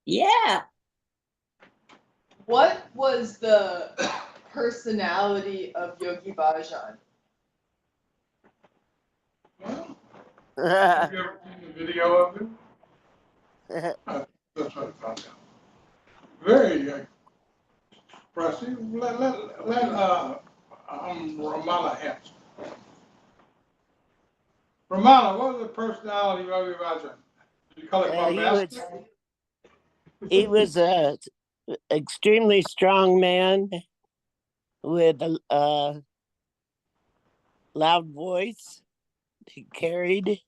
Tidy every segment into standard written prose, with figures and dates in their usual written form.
Yeah. What was the personality of Yogi Bhajan? Well, have you ever seen the video of him? That's what I found out. Very expressive. Let Ramana answer. Ramana, what was the personality of Yogi Bhajan? Did you call it bombastic? He was a extremely strong man with a loud voice he carried,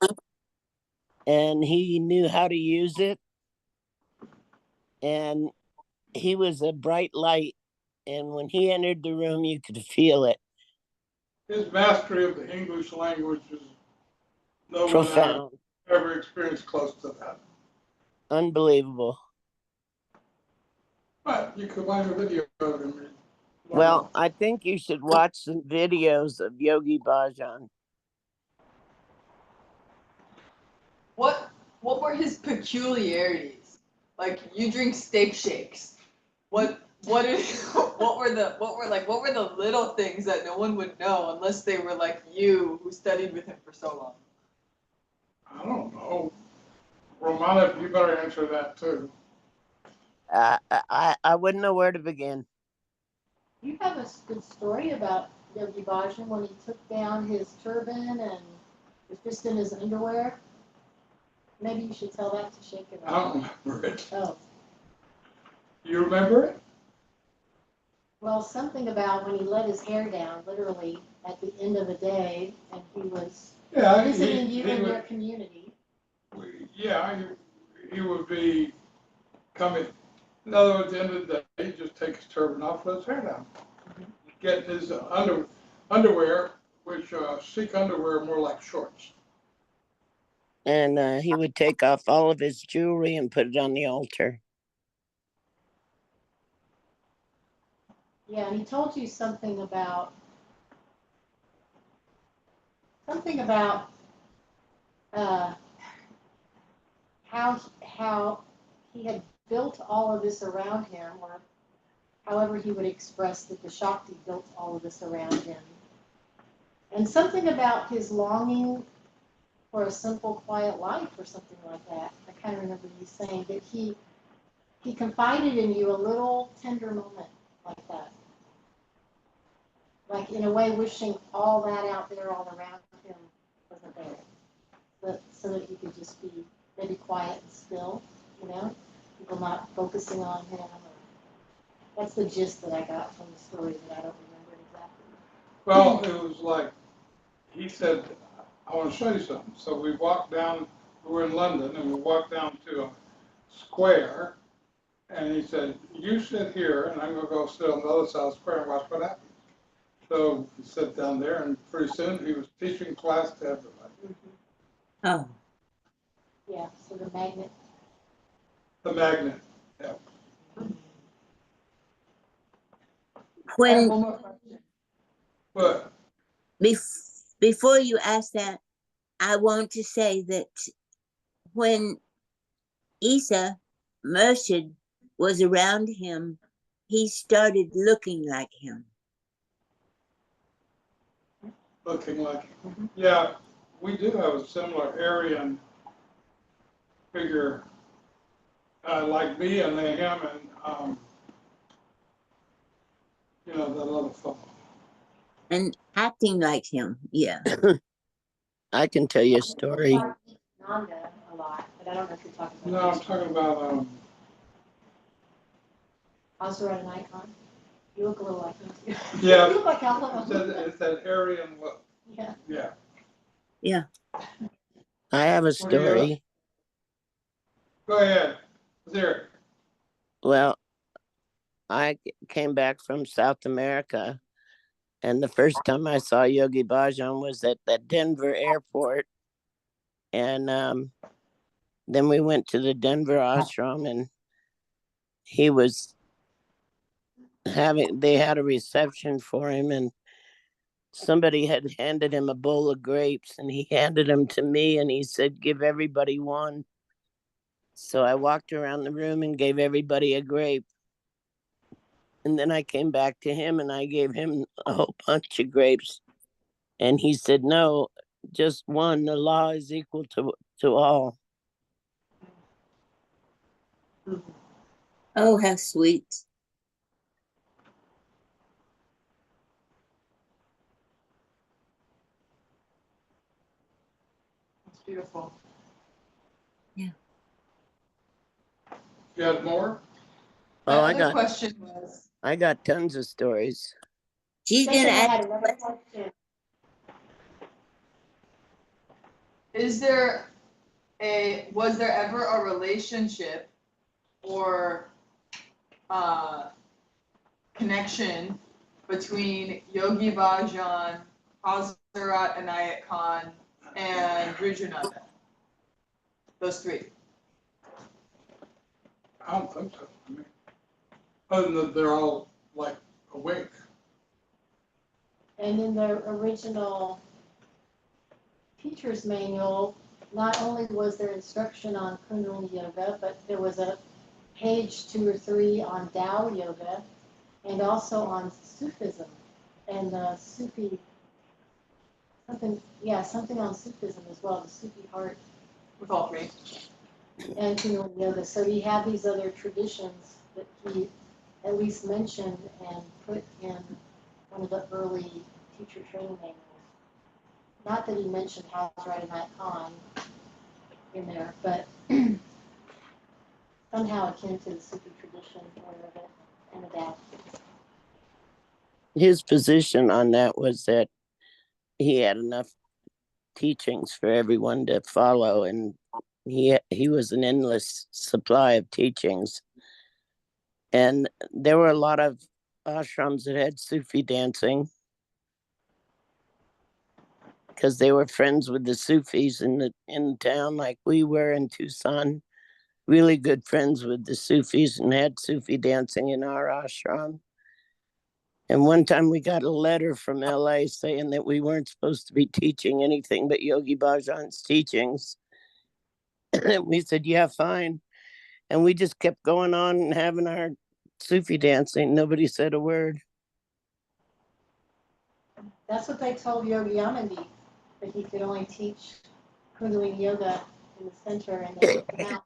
and he knew how to use it. And he was a bright light, and when he entered the room, you could feel it. His mastery of the English language is no Profound. one I've ever experienced close to that. Unbelievable. But you could find a video of him. Well, I think you should watch some videos of Yogi Bhajan. What were his peculiarities? Like, you drink steak shakes. What were the little things that no one would know unless they were like you who studied with him for so long? I don't know. Romana, you better answer that too. I wouldn't know where to begin. You have a good story about Yogi Bhajan when he took down his turban and was just in his underwear. Maybe you should tell that to Sheikh. I don't remember it. Oh. You remember it? Well, something about when he let his hair down, literally, at the end of the day, and he was visiting you in your community. Yeah, he would be coming. In other words, at the end of the day, he'd just take his turban off, let his hair down. Get his underwear, which Sikh underwear are more like shorts. And he would take off all of his jewelry and put it on the altar. Yeah, and he told you something about how he had built all of this around him, or however he would express that the Shakti built all of this around him. And something about his longing for a simple, quiet life or something like that. I kind of remember you saying that he confided in you a little tender moment like that. Like, in a way, wishing all that out there all around him wasn't there. But so that he could just be maybe quiet and still, people not focusing on him. That's the gist that I got from the story that I don't remember exactly. Well, it was like, he said, I want to show you something. So we walked down, we were in London, and we walked down to a square, and he said, you sit here, and I'm going to go sit on the other side of the square and watch what happens. So he sat down there, and pretty soon he was teaching class to everybody. Mm-hmm. Oh. Yeah, so the magnet. The magnet, yeah. When But before you ask that, I want to say that when Isa Murshid was around him, he started looking like him. looking like, yeah, we do have a similar Aryan figure, like me and him and, that other fellow. And acting like him, yeah. I can tell you a story. Nanda a lot, but I don't know if you're talking about. No, I'm talking about, Hazrat and Icon. You look a little like him too. Yeah. You look like Alpha. it's that Aryan look. Yeah. Yeah. Yeah. I have a story. Go ahead. Let's hear it. Well, I came back from South America, and the first time I saw Yogi Bhajan was at the Denver airport. And then we went to the Denver ashram, and they had a reception for him, and somebody had handed him a bowl of grapes, and he handed them to me, and he said, give everybody one. So I walked around the room and gave everybody a grape. And then I came back to him and I gave him a whole bunch of grapes. And he said, no, just one. The law is equal to all. Oh, how sweet. It's beautiful. You had more? My Oh, other question was, I got tons of stories. She's Second, gonna I ask had another question. was there ever a relationship or connection between Yogi Bhajan, Hazrat Inayat Khan, and Rudrananda? Those three. I don't think so. I mean, other than that they're all like awake. And in the original teacher's manual, not only was there instruction on Kundalini Yoga, but there was a page 2 or 3 on Tao Yoga and also on Sufism and Sufi, something on Sufism as well, the Sufi heart With all three. and Kundalini Yoga. So he had these other traditions that he at least mentioned and put in one of the early teacher training manuals. Not that he mentioned Hazrat and Khan in there, but somehow akin to the Sufi tradition or of it and adapt. His position on that was that he had enough teachings for everyone to follow, and he was an endless supply of teachings. And there were a lot of ashrams that had Sufi dancing because they were friends with the Sufis in town, like we were in Tucson. Really good friends with the Sufis and had Sufi dancing in our ashram. And one time we got a letter from LA saying that we weren't supposed to be teaching anything but Yogi Bhajan's teachings. And we said, yeah, fine. And we just kept going on and having our Sufi dancing. Nobody said a word. That's what they told Yogi Yamandeep, that he could only teach Kundalini Yoga in the center and they kicked him out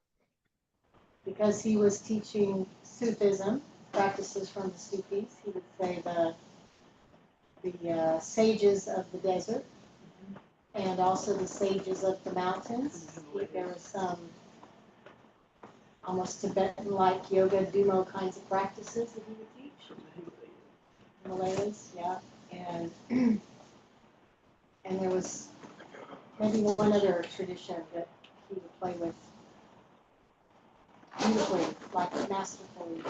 because he was teaching Sufism, practices from the Sufis. He would say the sages of the desert and also the sages of the mountains. There was some almost Tibetan-like yoga, Dumo kinds of practices that he would teach. Himalayas, yeah. And there was maybe one other tradition that he would play with beautifully, like masterfully.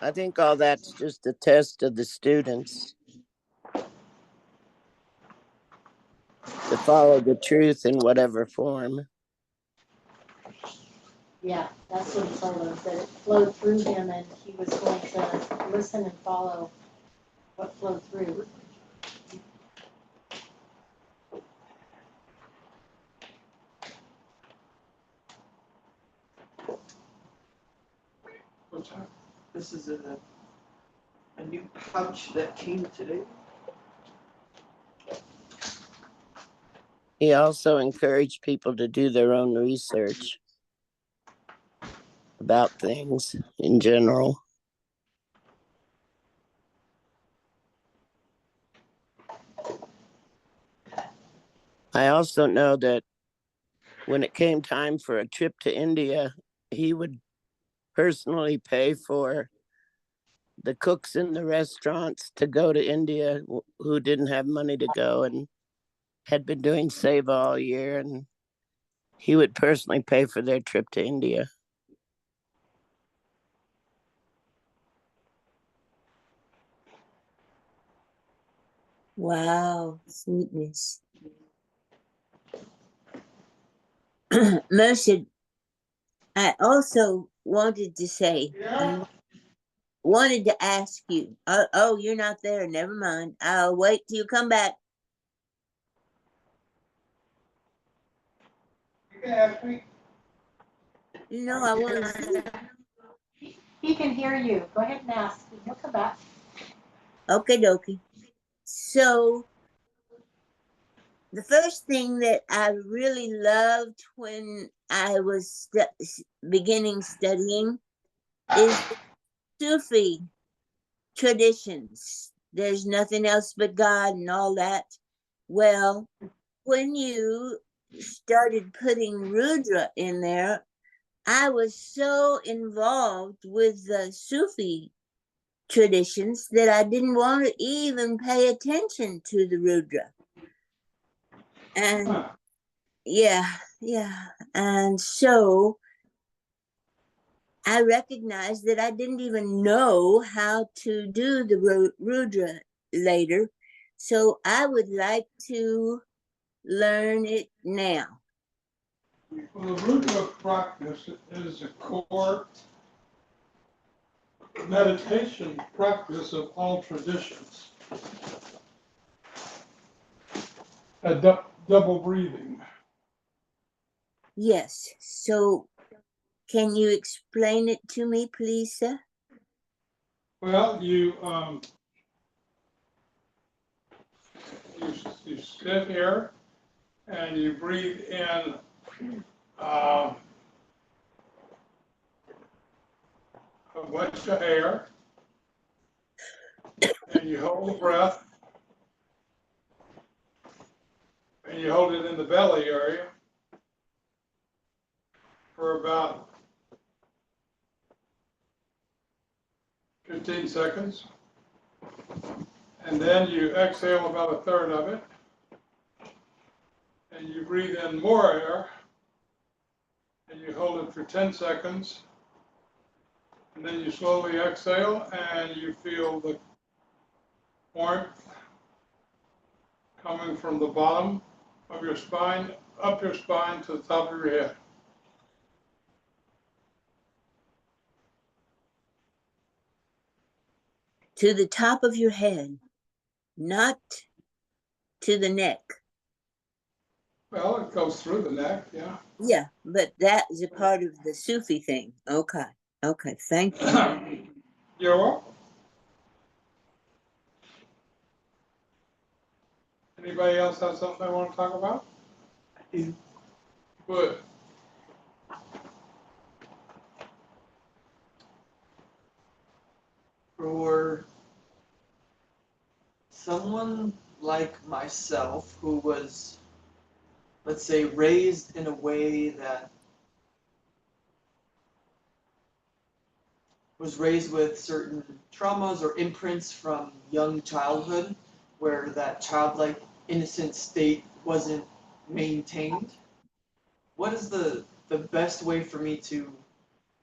I think all that's just a test of the students to follow the truth in whatever form. Yeah, that's what he told us, that it flowed through him and he was going to listen and follow what flowed through. What's that? This is a new pouch that came today. He also encouraged people to do their own research about things in general. I also know that when it came time for a trip to India, he would personally pay for the cooks in the restaurants to go to India who didn't have money to go and had been doing save all year, and he would personally pay for their trip to India. Wow, sweetness. Mercy, I also wanted to say, wanted to ask you. Oh, you're not there. Never mind. I'll wait till you come back. You can ask me. I want to say, He can hear you. Go ahead and ask. He'll come back. okay, dokie. So the first thing that I really loved when I was beginning studying is Sufi traditions. There's nothing else but God and all that. Well, when you started putting Rudra in there, I was so involved with the Sufi traditions that I didn't want to even pay attention to the Rudra. And Huh. yeah. And so I recognized that I didn't even know how to do the Rudra later. So I would like to learn it now. Well, the Rudra practice is a core meditation practice of all traditions. A double breathing. Yes. So can you explain it to me, please, sir? Well, you sit here and you breathe in a bunch of air, and you hold the breath, and you hold it in the belly area for about 15 seconds. And then you exhale about a third of it, and you breathe in more air, and you hold it for 10 seconds, and then you slowly exhale, and you feel the warmth coming from the bottom of your spine, up your spine to the top of your head. To the top of your head, not to the neck. Well, it goes through the neck, yeah. Yeah, but that is a part of the Sufi thing. Okay. Okay. Thank you. You're welcome. Anybody else have something they want to talk about? Good. For someone like myself who was, let's say, raised in a way that was raised with certain traumas or imprints from young childhood, where that childlike innocent state wasn't maintained, what is the best way for me to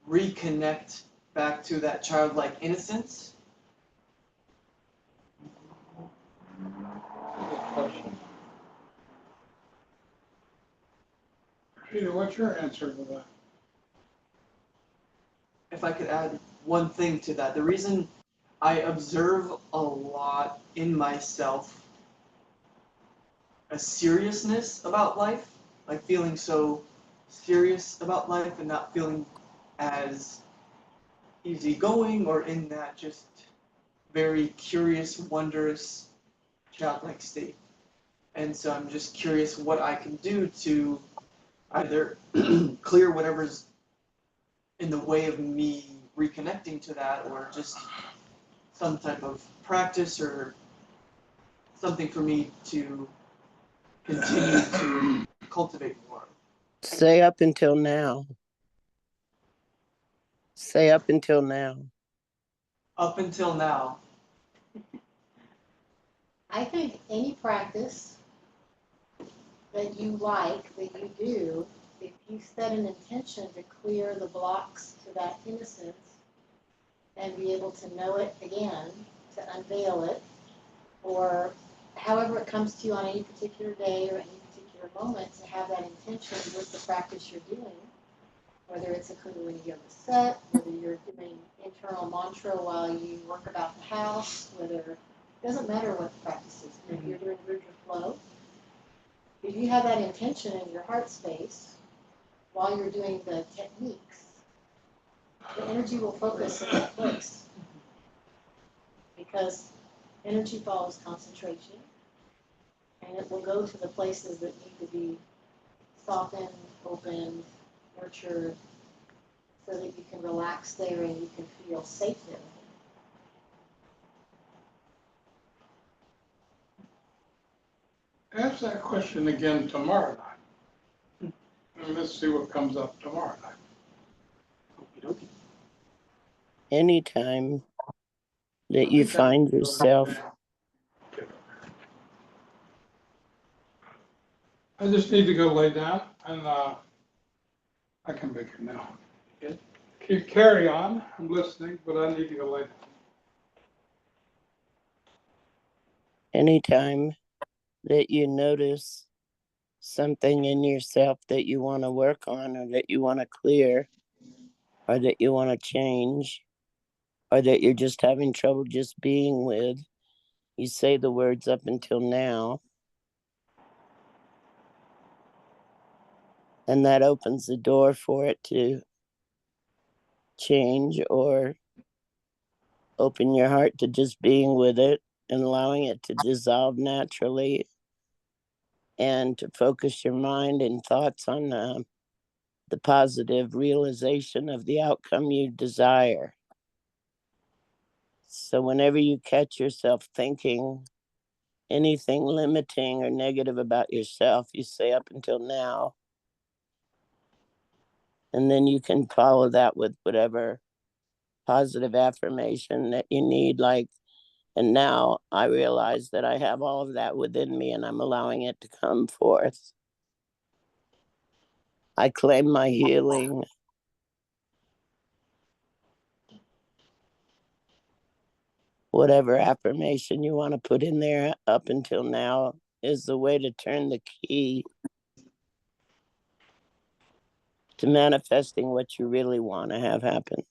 reconnect back to that childlike innocence? Good question. Peter, what's your answer to that? If I could add one thing to that, the reason I observe a lot in myself a seriousness about life, like feeling so serious about life and not feeling as easygoing or in that just very curious, wondrous, childlike state. And so I'm just curious what I can do to either clear whatever's in the way of me reconnecting to that, or just some type of practice or something for me to continue to cultivate more. Say up until now. Say up until now. Up until now, I think any practice that you like, that you do, if you set an intention to clear the blocks to that innocence and be able to know it again, to unveil it, or however it comes to you on any particular day or any particular moment, to have that intention with the practice you're doing, whether it's a Kundalini Yoga set, whether you're doing internal mantra while you work about the house, whether, it doesn't matter what the practice is. Maybe you're doing Rudra Flow. If you have that intention in your heart space, while you're doing the techniques, the energy will focus in that place. Because energy follows concentration, and it will go to the places that need to be softened, opened, nurtured, so that you can relax there and you can feel safe there. Ask that question again tomorrow night. And let's see what comes up tomorrow night. Okey-dokey. Anytime that you find yourself, I just need to go lay down, and I can make it now. Good. Keep carry on. I'm listening, but I need to go lay down. anytime that you notice something in yourself that you want to work on, or that you want to clear, or that you want to change, or that you're just having trouble just being with, you say the words up until now, and that opens the door for it to change, or open your heart to just being with it and allowing it to dissolve naturally, and to focus your mind and thoughts on the positive realization of the outcome you desire. So whenever you catch yourself thinking anything limiting or negative about yourself, you say up until now, and then you can follow that with whatever positive affirmation that you need, like, and now I realize that I have all of that within me and I'm allowing it to come forth. I claim my healing. Whatever affirmation you want to put in there up until now is the way to turn the key to manifesting what you really want to have happen.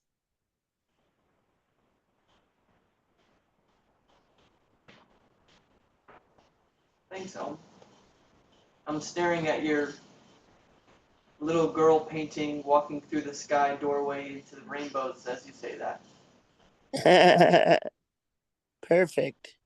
Thanks, Om. I'm staring at your little girl painting walking through the sky doorway into the rainbows as you say that. Perfect.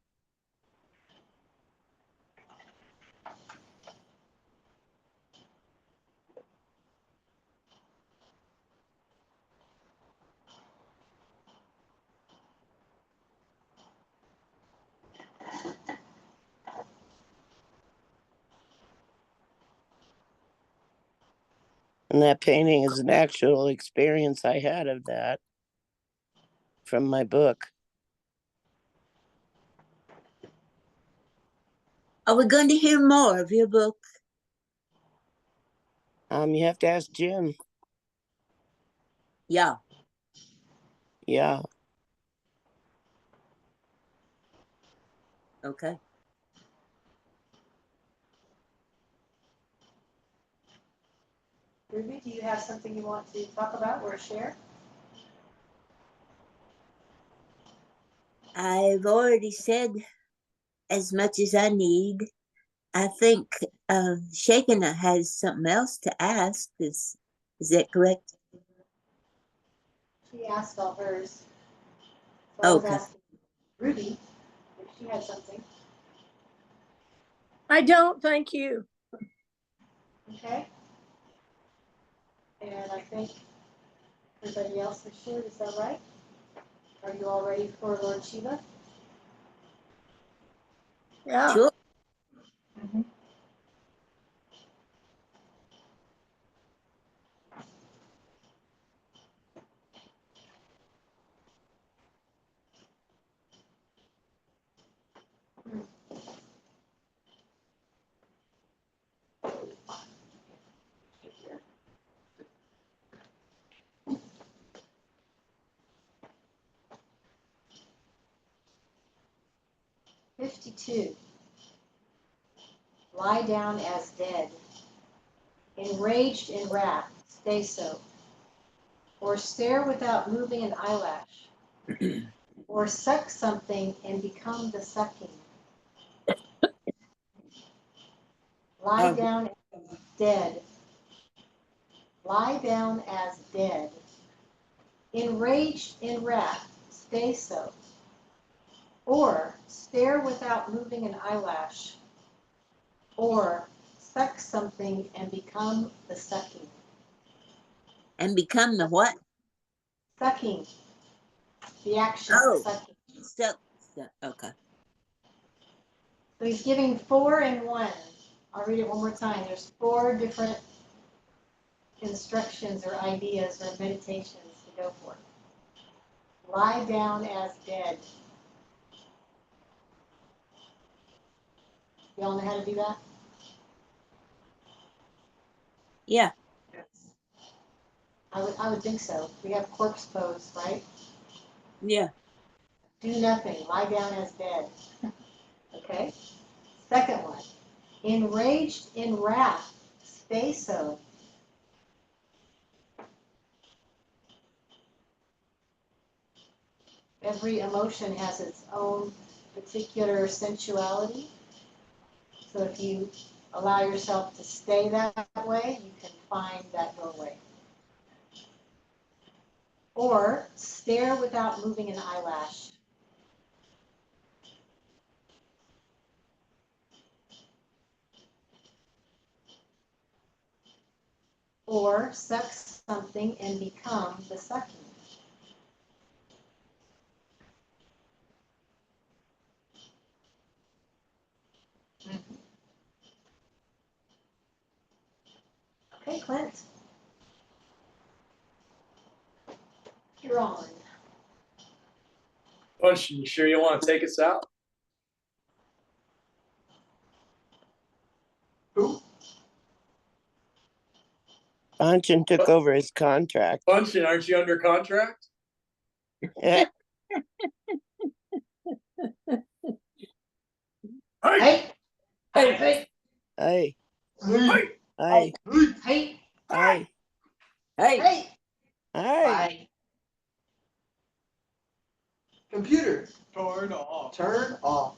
And that painting is an actual experience I had of that from my book. Are we going to hear more of your book? You have to ask Jim. Yeah. Yeah. Okay. Ruby, do you have something you want to talk about or share? I've already said as much as I need. I think Shekina has something else to ask. Is that correct? She asked all hers. So I was Okay. asking Ruby if she had something. I don't, thank you. Okay. And I think everybody else has shared. Is that right? Are you all ready for Lord Shiva? Yeah. Sure. "52. Lie down as dead. Enraged in wrath, stay so. Or stare without moving an eyelash. Or suck something and become the sucking. Lie Oh. down as dead. lie down as dead. Enraged in wrath, stay so. Or stare without moving an eyelash. Or suck something and become the sucking. And become the what? Sucking. The action Oh. of sucking. Okay. So he's giving 4 and 1. I'll read it one more time. There's 4 different instructions or ideas or meditations to go for. Lie down as dead. Y'all know how to do that? Yeah. I would think so. We have corpse pose, right? Yeah. Do nothing. Lie down as dead. Okay? Second one. Enraged in wrath. Stay so. Every emotion has its own particular sensuality. So if you allow yourself to stay that way, you can find that doorway. Or stare without moving an eyelash. Or suck something and become the sucking. Okay, Clint. You're on. Bunch, you sure you want to take us out? Who? Bhajan took over his contract. Bunch, aren't you under contract? Hey, Hey, hey, hey, Hey! hey, hey, hey, Hey. hey. Bye. Computer, Turn off. turn off.